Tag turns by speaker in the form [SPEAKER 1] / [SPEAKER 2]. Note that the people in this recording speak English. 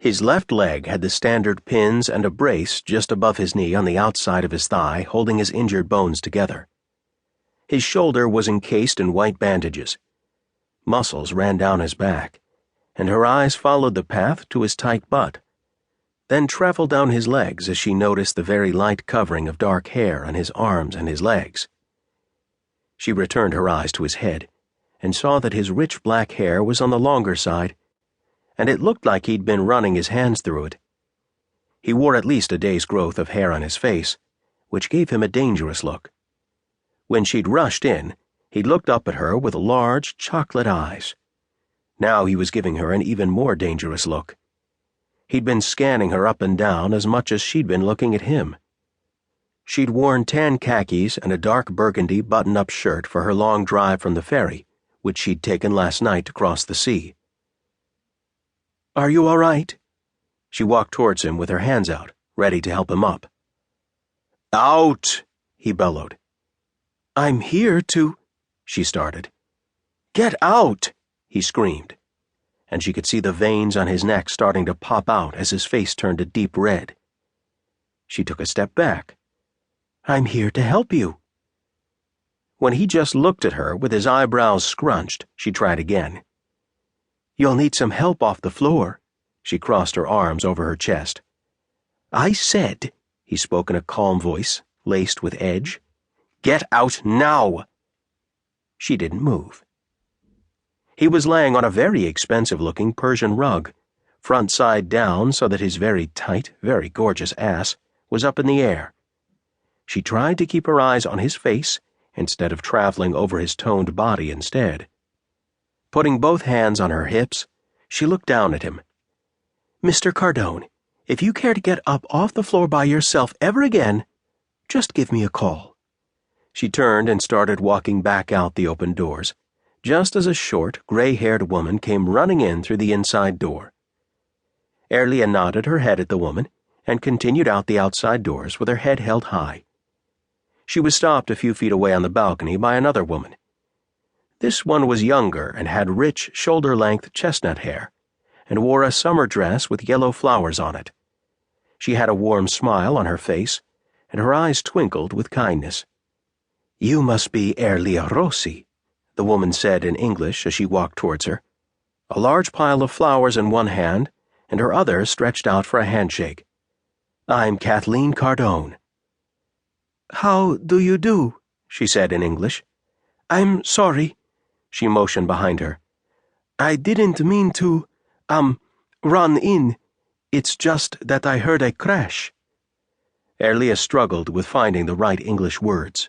[SPEAKER 1] His left leg had the standard pins and a brace just above his knee on the outside of his thigh, holding his injured bones together. His shoulder was encased in white bandages. Muscles ran down his back, and her eyes followed the path to his tight butt, then traveled down his legs as she noticed the very light covering of dark hair on his arms and his legs. She returned her eyes to his head and saw that his rich black hair was on the longer side, and it looked like he'd been running his hands through it. He wore at least a day's growth of hair on his face, which gave him a dangerous look. When she'd rushed in, he looked up at her with large, chocolate eyes. Now he was giving her an even more dangerous look. He'd been scanning her up and down as much as she'd been looking at him. She'd worn tan khakis and a dark burgundy button-up shirt for her long drive from the ferry, which she'd taken last night to cross the sea. "Are you all right?" She walked towards him with her hands out, ready to help him up. "Out!" he bellowed. "I'm here to—" she started. "Get out!" he screamed, and she could see the veins on his neck starting to pop out as his face turned a deep red. She took a step back. "I'm here to help you." When he just looked at her with his eyebrows scrunched, she tried again. "You'll need some help off the floor." She crossed her arms over her chest. "I said," he spoke in a calm voice, laced with edge, "get out now." She didn't move. He was laying on a very expensive-looking Persian rug, front side down so that his very tight, very gorgeous ass was up in the air. She tried to keep her eyes on his face instead of traveling over his toned body instead. Putting both hands on her hips, she looked down at him. "Mr. Cardone, if you care to get up off the floor by yourself ever again, just give me a call." She turned and started walking back out the open doors, just as a short, gray-haired woman came running in through the inside door. Airlea nodded her head at the woman and continued out the outside doors with her head held high. She was stopped a few feet away on the balcony by another woman. This one was younger and had rich, shoulder-length chestnut hair, and wore a summer dress with yellow flowers on it. She had a warm smile on her face, and her eyes twinkled with kindness. "You must be Airlea Rossi," the woman said in English as she walked towards her, a large pile of flowers in one hand and her other stretched out for a handshake. "I'm Kathleen Cardone." "How do you do?" she said in English. "I'm sorry," she motioned behind her. "I didn't mean to, run in. It's just that I heard a crash." Airlea struggled with finding the right English words.